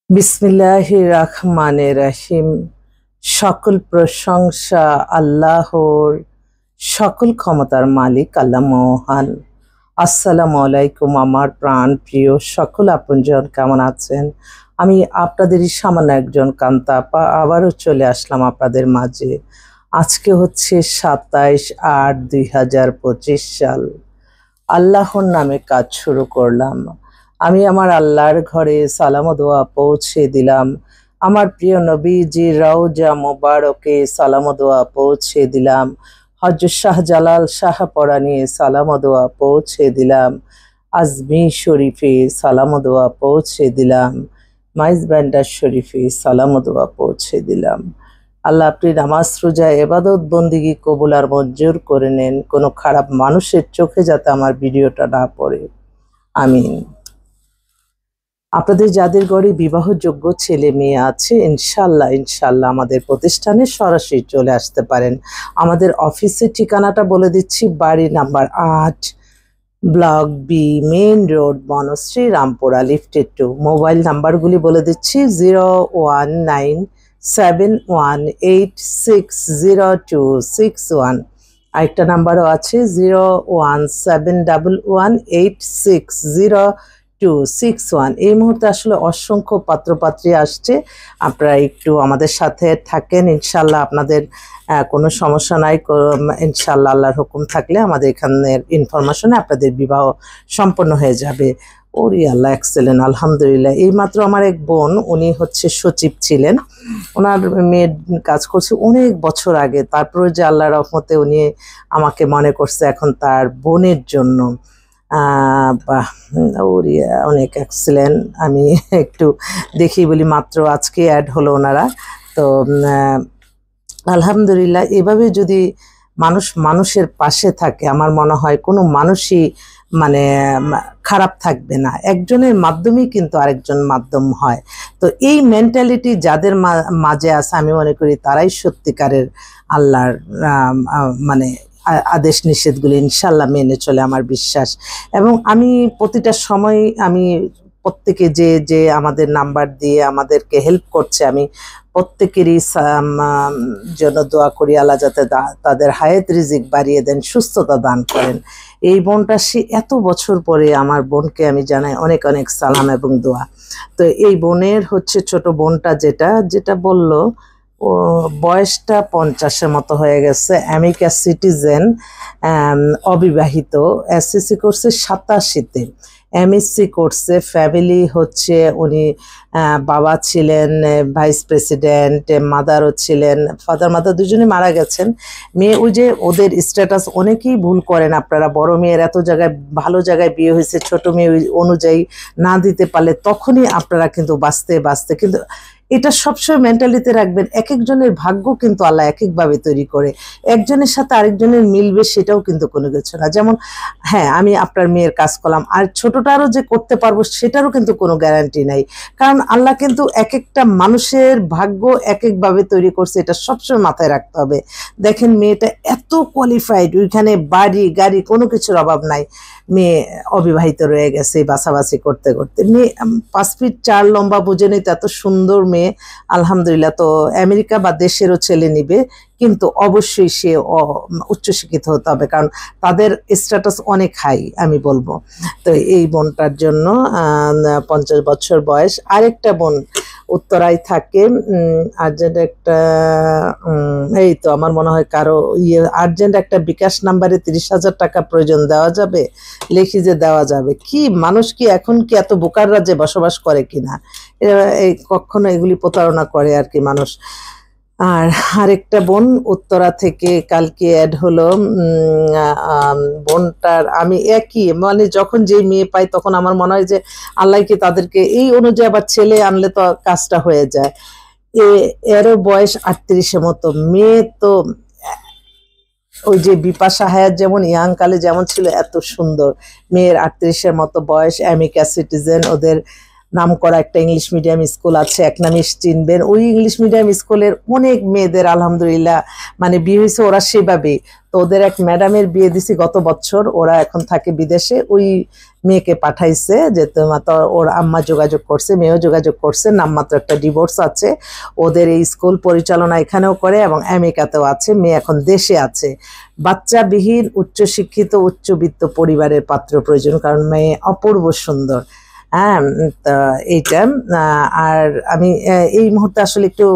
বিসমিল্লাহির রহমানির রহিম। সকল প্রশংসা আল্লাহর, সকল ক্ষমতার মালিক আল্লাহ মহান। আসসালামু আলাইকুম আমার প্রাণ প্রিয় সকল আপনজন, কেমন আছেন? আমি আপনাদেরই সামান্য একজন কান্তা আপা আবারও চলে আসলাম আপনাদের মাঝে। আজকে হচ্ছে 27/8/2025 সাল। আল্লাহর নামে কাজ শুরু করলাম। আমি আমার আল্লাহর ঘরে সালাম ও দোয়া পৌঁছে দিলাম। আমার প্রিয় নবীজি রওজা মোবারকে সালাম ও দোয়া পৌঁছে দিলাম। হযরত শাহজালাল শাহপরাণী সালাম ও দোয়া পৌঁছে দিলাম। আজমির শরীফে সালাম ও দোয়া পৌঁছে দিলাম। মাইজ ব্যান্ডার শরীফে সালাম ও দোয়া পৌঁছে দিলাম। আল্লাহ আপনি নামাজ রোজা এবাদত বন্দিগি কবুল আর মঞ্জুর করে নেন। কোনো খারাপ মানুষের চোখে যাতে আমার ভিডিওটা না পড়ে, আমিন। আপনাদের যাদের ঘরে বিবাহযোগ্য ছেলে মেয়ে আছে, ইনশাল্লাহ ইনশাল্লাহ আমাদের প্রতিষ্ঠানে সরাসরি চলে আসতে পারেন। আমাদের অফিসের ঠিকানাটা বলে দিচ্ছি, বাড়ি number 8, block B, main road, Banasree, Rampura, লিফটেড 2। মোবাইল নাম্বারগুলি বলে দিচ্ছি, 01971860261। আরেকটা নাম্বারও আছে, 01711860261। এই মুহূর্তে আসলে অসংখ্য পাত্রপাত্রী আসছে, আপনারা একটু আমাদের সাথে থাকেন, ইনশাল্লাহ আপনাদের কোনো সমস্যা নাই। ইনশাল্লাহ আল্লাহর হুকুম থাকলে আমাদের এখানের ইনফরমেশনে আপনাদের বিবাহ সম্পন্ন হয়ে যাবে। ওরে আল্লাহ, এক্সেলেন্ট, আলহামদুলিল্লাহ। এইমাত্র আমার এক বোন, উনি হচ্ছে সচিব ছিলেন, ওনার মেয়ের কাজ করছে অনেক বছর আগে, তারপরে যে আল্লাহর রহমতে উনি আমাকে মনে করছে এখন তার বোনের জন্য। বাহ, ওরে অনেক এক্সেলেন্ট। আমি একটু দেখি বলি, মাত্র আজকে অ্যাড হলো ওনারা। তো আলহামদুলিল্লাহ, এভাবে যদি মানুষের পাশে থাকে, আমার মনে হয় কোনো মানুষই মানে খারাপ থাকবে না। একজনের মাধ্যমেই কিন্তু আরেকজন মাধ্যম হয়। তো এই মেন্টালিটি যাদের মাঝে আছে, আমি মনে করি তারাই সত্যিকারের আল্লাহর মানে আদেশ নিষেধগুলি ইনশাল্লাহ মেনে চলে, আমার বিশ্বাস। এবং আমি প্রতিটা সময় আমি প্রত্যেকে যে যে আমাদের নাম্বার দিয়ে আমাদেরকে হেল্প করছে, আমি প্রত্যেকেরই জন্য দোয়া করি, আল্লাহ যাতে তাদের হায়াত রিজিক বাড়িয়ে দেন, সুস্থতা দান করেন। এই বোনটা সে এত বছর পরে, আমার বোনকে আমি জানাই অনেক অনেক সালাম এবং দোয়া। তো এই বোনের হচ্ছে ছোট বোনটা যেটা যেটা বলল, ও বয়সটা 50-এর মতো হয়ে গেছে, আমেরিকা সিটিজেন, অবিবাহিত, এসএসসি করছে 87-তে, এমএসসি করছে। ফ্যামিলি হচ্ছে উনি বাবা ছিলেন ভাইস প্রেসিডেন্ট, মাদারও ছিলেন, ফাদার মাদার দুজনে মারা গেছেন। মেয়ে, ওই যে ওদের স্ট্যাটাস অনেকেই ভুল করেন আপনারা, বড় মেয়ের এত জায়গায় ভালো জায়গায় বিয়ে হয়েছে, ছোট মেয়ে ওই অনুযায়ী না দিতে পারলে তখনই আপনারা কিন্তু বাঁচতে কিন্তু এটা সবসময় মেন্টালিতে রাখবেন। এক একজনের ভাগ্য কিন্তু আল্লাহ এক একভাবে তৈরি করে, একজনের সাথে আরেকজনের মিলবে সেটাও কিন্তু কোনো কিছু না। যেমন হ্যাঁ, আমি আপনার মেয়ের কাজ করলাম, আর ছোটটারও যে করতে পারবো সেটারও কিন্তু কোনো গ্যারান্টি নাই, কারণ আল্লাহ কিন্তু এক একটা মানুষের ভাগ্য এক একভাবে তৈরি করছে, এটা সবসময় মাথায় রাখতে হবে। দেখেন মেয়েটা এত কোয়ালিফাইড, ওইখানে বাড়ি গাড়ি কোনো কিছুর অভাব নাই, মেয়ে অবিবাহিত রয়ে গেছে বাছাবাছি করতে করতে। মেয়ে 5 ফিট 4 লম্বা, বুঝে নিতে এত সুন্দর মেয়ে, আলহামদুলিল্লাহ। তো আমেরিকা বা দেশেরও ছেলে নিবে, কিন্তু অবশ্যই সে উচ্চশিক্ষিত হতে হবে, কারণ তাদের স্ট্যাটাস অনেক হাই, আমি বলবো। তো এই বোনটার জন্য 50 বছর বয়স। আরেকটা বোন উত্তরায় থাকে, আর্জেন্ট একটা, এই তো আমার মনে হয় কারো আর্জেন্ট একটা বিকাশ নাম্বারে 30,000 টাকা প্রয়োজন, দেওয়া যাবে? লিখি যে দেওয়া যাবে। কি মানুষ কি এখন কি এত বোকার রাজ্যে বসবাস করে কিনা, এই কখনো এগুলি প্রতারণা করে আর কি মানুষ। আর আরেকটা বোন উত্তরা থেকে কালকে অ্যাড হলো। বোনটার আমি একই, মানে যখন যে মেয়ে পাই তখন আমার মনে হয় যে আল্লাহ কি তাদেরকে এই অনুযায়ী আবার ছেলে আনলে তো কাজটা হয়ে যায়। এরও বয়স 38-এর মতো। মেয়ে তো ওই যে বিপাশা হায়াত যেমন ইয়াং কালে যেমন ছিল এত সুন্দর, মেয়ের 38-এর মতো বয়স, আমেরিকা সিটিজেন, ওদের নামকরা একটা ইংলিশ মিডিয়াম স্কুল আছে, একনামিষ চিনবেন। ওই ইংলিশ মিডিয়াম স্কুলের অনেক মেয়েদের আলহামদুলিল্লাহ মানে বিয়ে হয়েছে ওরা সেভাবে। তো ওদের এক ম্যাডামের বিয়ে দিছি গত বছর, ওরা এখন থাকে বিদেশে। ওই মেয়েকে পাঠাইছে যে তোমার তো ওর আম্মা যোগাযোগ করছে, মেয়েও যোগাযোগ করছে, নামমাত্র একটা ডিভোর্স আছে। ওদের এই স্কুল পরিচালনা এখানেও করে এবং আমেরিকাতেও আছে। মেয়ে এখন দেশে আছে। বাচ্চাবিহীন উচ্চশিক্ষিত উচ্চবিত্ত পরিবারের পাত্র প্রয়োজন, কারণ মেয়ে অপূর্ব সুন্দর। হ্যাঁ, তা এইটা আর আমি এই মুহূর্তে আসলে একটু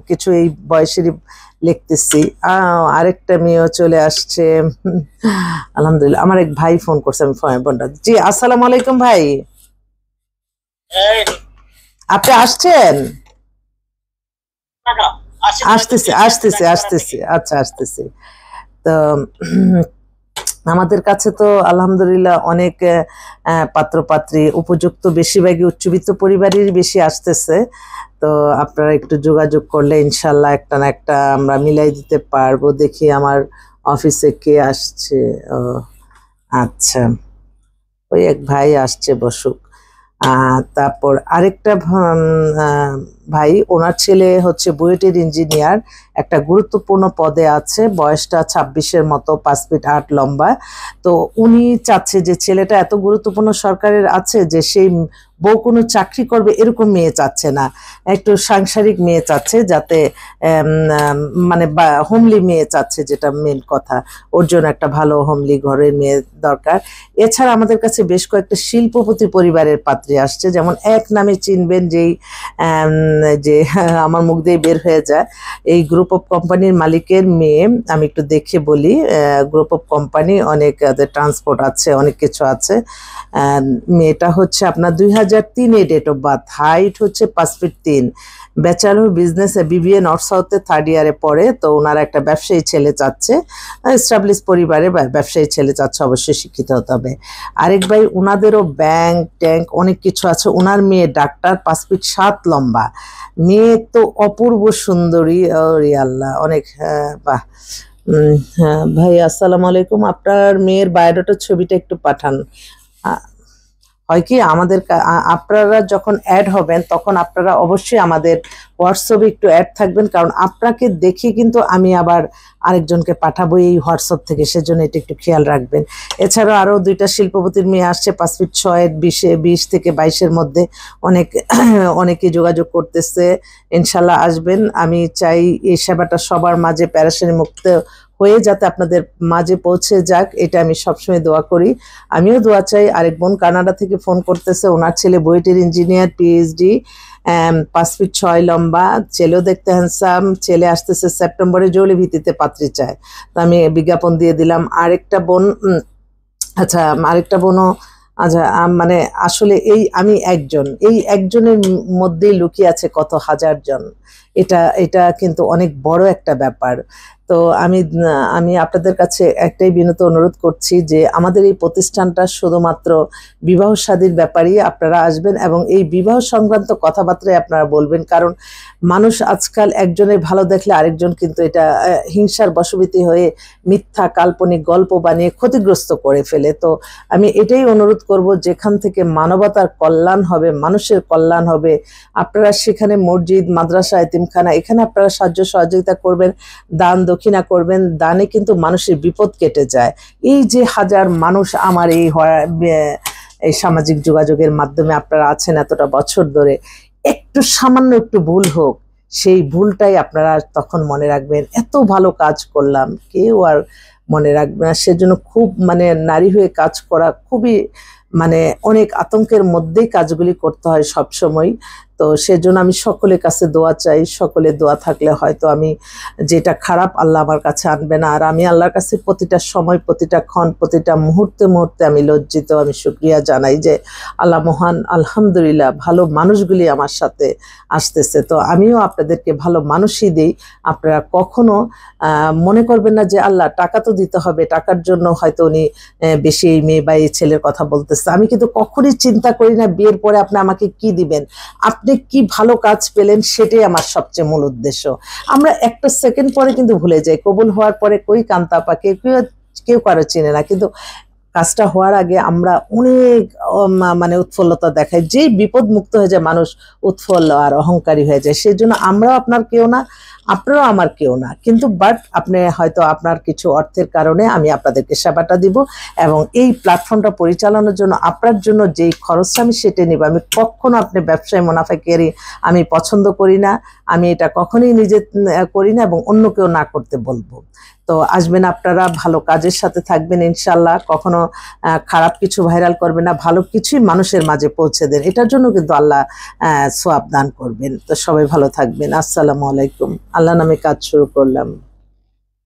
কিছু এই বয়সেরই লিখতেছি। আরেকটা মেয়েও চলে আসছে আলহামদুলিল্লাহ। আমার এক ভাই ফোন করছে, আমি ফোনটা। জি আসসালামু আলাইকুম ভাই, আপনি আসছেন? আসতেছি আসতেছি আসতেছি, আচ্ছা আসতেছি। তো আমাদের কাছে তো আলহামদুলিল্লাহ অনেক পাত্রপাত্রী উপযুক্ত, বেশিরভাগই উচ্চবিত্ত পরিবারেরই বেশি আসতেছে। তো আপনারা একটু যোগাযোগ করলে ইনশাল্লাহ একটা না একটা আমরা মিলাই দিতে পারবো। দেখি আমার অফিসে কে আসছে। ও আচ্ছা, ওই এক ভাই আসছে, বসুক। তারপর আরেকটা ভাই, ওনার ছেলে হচ্ছে বুয়েটের ইঞ্জিনিয়ার, একটা গুরুত্বপূর্ণ পদে আছে, বয়সটা 26-এর মতো, 5 ফিট 8 লম্বা। তো উনি চাচ্ছে যে ছেলেটা এত গুরুত্বপূর্ণ সরকারের আছে যে সেই বউ কোনো চাকরি করবে এরকম মেয়ে চাচ্ছে না, একটু সাংসারিক মেয়ে চাচ্ছে, যাতে মানে হোমলি মেয়ে চাচ্ছে, যেটা মেন কথা। ওর জন্য একটা ভালো হোমলি ঘরের মেয়ে দরকার। এছাড়া আমাদের কাছে বেশ কয়েকটা শিল্পপতি পরিবারের পাত্রী আসছে, যেমন এক নামে চিনবেন যেই যে আমার মুখ দিয়ে বের হয়ে যায়, এই গ্রুপ অফ কোম্পানির মালিকের মেয়ে। আমি একটু দেখে বলি, গ্রুপ অফ কোম্পানি অনেক ট্রান্সপোর্ট আছে, অনেক কিছু আছে। মেয়েটা হচ্ছে আপনার 2003-এ ডেট অফ বার্থ, হাইট হচ্ছে 5 feet 3, bachelor business BBA north সাউথে 3rd ইয়ারে পড়ে। তো ওনারা একটা ব্যবসায়ী ছেলে চাচ্ছে, এস্টাবলিশ পরিবারে ব্যবসায়ী ছেলে চাচ্ছে, অবশ্যই শিক্ষিত হতে হবে। আরেক ভাই, ওনাদেরও ব্যাংক ট্যাঙ্ক অনেক কিছু আছে। ওনার মেয়ে ডাক্তার, 5 ফিট 7 লম্বা, মেয়ে তো অপূর্ব সুন্দরী। আল্লাহ, অনেক বাহ। হ্যাঁ ভাই আসসালামু আলাইকুম, আপনার মেয়ের বায়োডাটার ছবিটা একটু পাঠান। হয় কি আমাদের আপনারা যখন অ্যাড হবেন তখন আপনারা অবশ্যই আমাদের হোয়াটসঅ্যাপে একটু অ্যাড থাকবেন, কারণ আপনাকে দেখে কিন্তু আমি আবার আরেকজনকে পাঠাবো এই হোয়াটসঅ্যাপ থেকে, সেজন্য এটা একটু খেয়াল রাখবেন। এছাড়াও আরও 2টা শিল্পপতির মেয়ে আসছে, 5 ফিট 6, 20 থেকে 22-এর মধ্যে। অনেকে যোগাযোগ করতেছে, ইনশাল্লাহ আসবেন। আমি চাই এই সেবাটা সবার মাঝে প্যারাশানি মুক্ত হয়ে যাতে আপনাদের মাঝে পৌঁছে যাক, এটা আমি সবসময় দোয়া করি। আমিও দোয়া চাই। আরেক বোন কানাডা থেকে ফোন করতেছে, ওনার ছেলে বুয়েটের ইঞ্জিনিয়ার, পিএইচডি, 5 ফিট 6 লম্বা, ছেলেও দেখতে হ্যান্ডসাম। ছেলে আসতেছে সেপ্টেম্বরে, জরুরি ভিত্তিতে পাত্রী চায়। তো আমি বিজ্ঞাপন দিয়ে দিলাম। আরেকটা বোন, আচ্ছা আরেকটা বোনও, আচ্ছা মানে আসলে আমি এই একজনের মধ্যেই লুকিয়ে আছে কত হাজার জন। এটা কিন্তু অনেক বড় একটা ব্যাপার। তো আমি আপনাদের কাছে একটাই বিনীত অনুরোধ করছি যে আমাদের এই প্রতিষ্ঠানটা শুধুমাত্র বিবাহ শাদীর ব্যাপারেই আপনারা আসবেন এবং এই বিবাহ সংক্রান্ত কথাবার্তায় আপনারা বলবেন, কারণ মানুষ আজকাল একজনের ভালো দেখলে আরেকজন কিন্তু এটা হিংসার বশবর্তী হয়ে মিথ্যা কাল্পনিক গল্প বানিয়ে ক্ষতিগ্রস্ত করে ফেলে। তো আমি এটাই অনুরোধ করব, যেখান থেকে মানবতার কল্যাণ হবে, মানুষের কল্যাণ হবে, আপনারা সেখানে মসজিদ, মাদ্রাসা, এতিমখানা, এখানে আপনারা সাহায্য সহযোগিতা করবেন, দান দক্ষিণা করবেন। দানে কিন্তু মানুষের বিপদ কেটে যায়। এই যে হাজার মানুষ আমার এই সামাজিক যোগাযোগের মাধ্যমে আপনারা আছেন এতটা বছর ধরে, একটু সামান্য একটু ভুল হোক, সেই ভুলটাই আপনারা তখন মনে রাখবেন, এত ভালো কাজ করলাম, কেউ আর মনে রাখবে না। সেজন্য খুব মানে নারী হয়ে কাজ করা খুবই মানে অনেক আতঙ্কের মধ্যেই কাজগুলি করতে হয় সব সময়। তো সেজন্য আমি সকলের কাছে দোয়া চাই, সকলের দোয়া থাকলে হয়তো আমি যেটা খারাপ আল্লাহ আমার কাছে আনবে না। আর আমি আল্লাহর কাছে প্রতিটা সময়, প্রতিটা ক্ষণ, প্রতিটা মুহূর্তে মুহূর্তে আমি লজ্জিত, আমি শুকরিয়া জানাই যে আল্লাহ মহান, আলহামদুলিল্লাহ ভালো মানুষগুলি আমার সাথে আসতেছে। তো আমিও আপনাদেরকে ভালো মানুষই দিই। আপনারা কখনো মনে করবেন না যে আল্লাহ টাকা তো দিতে হবে, টাকার জন্য হয়তো উনি বেশি এই মেয়ে বা এই ছেলের কথা বলতেছে। আমি কিন্তু কখনই চিন্তা করি না বিয়ের পরে আপনি আমাকে কি দিবেন, আপনি কি ভালো কাজ পেলেন, সেটাই আমার সবচেয়ে মূল উদ্দেশ্য। আমরা একটা সেকেন্ড পরে কিন্তু ভুলে যাই, কবুল হওয়ার পরে কই কান্তা পাকে কেউ কারো চিনে না, কিন্তু কাজটা হওয়ার আগে আমরা অনেক মানে উৎফুল্লতা দেখাই। যেই বিপদ মুক্ত হয়ে যায় মানুষ উৎফুল্ল আর অহংকারী হয়ে যায়। সেই জন্য আমরাও আপনার কেউ না, আপনারাও আমার কেউ না, কিন্তু বাট আপনি হয়তো আপনার কিছু অর্থের কারণে আমি আপনাদেরকে সেবাটা দিব, এবং এই প্ল্যাটফর্মটা পরিচালনার জন্য আপনার জন্য যেই খরচটা আমি সেটা নিব। আমি কখনো আপনি ব্যবসায় মুনাফাকিয়ারি আমি পছন্দ করি না, আমি এটা কখনোই নিজে করি না এবং অন্য কেউ না করতে বলবো। তো আসবেন আপনারা, ভালো কাজের সাথে থাকবেন ইনশাল্লাহ, কখনো খারাপ কিছু ভাইরাল করবেন না, ভালো কিছুই মানুষের মাঝে পৌঁছে দেন, এটার জন্য কিন্তু আল্লাহ সোয়াব দান করবেন। তো সবাই ভালো থাকবেন। আসসালামু আলাইকুম। আল্লাহ নামে কাজ শুরু করলাম।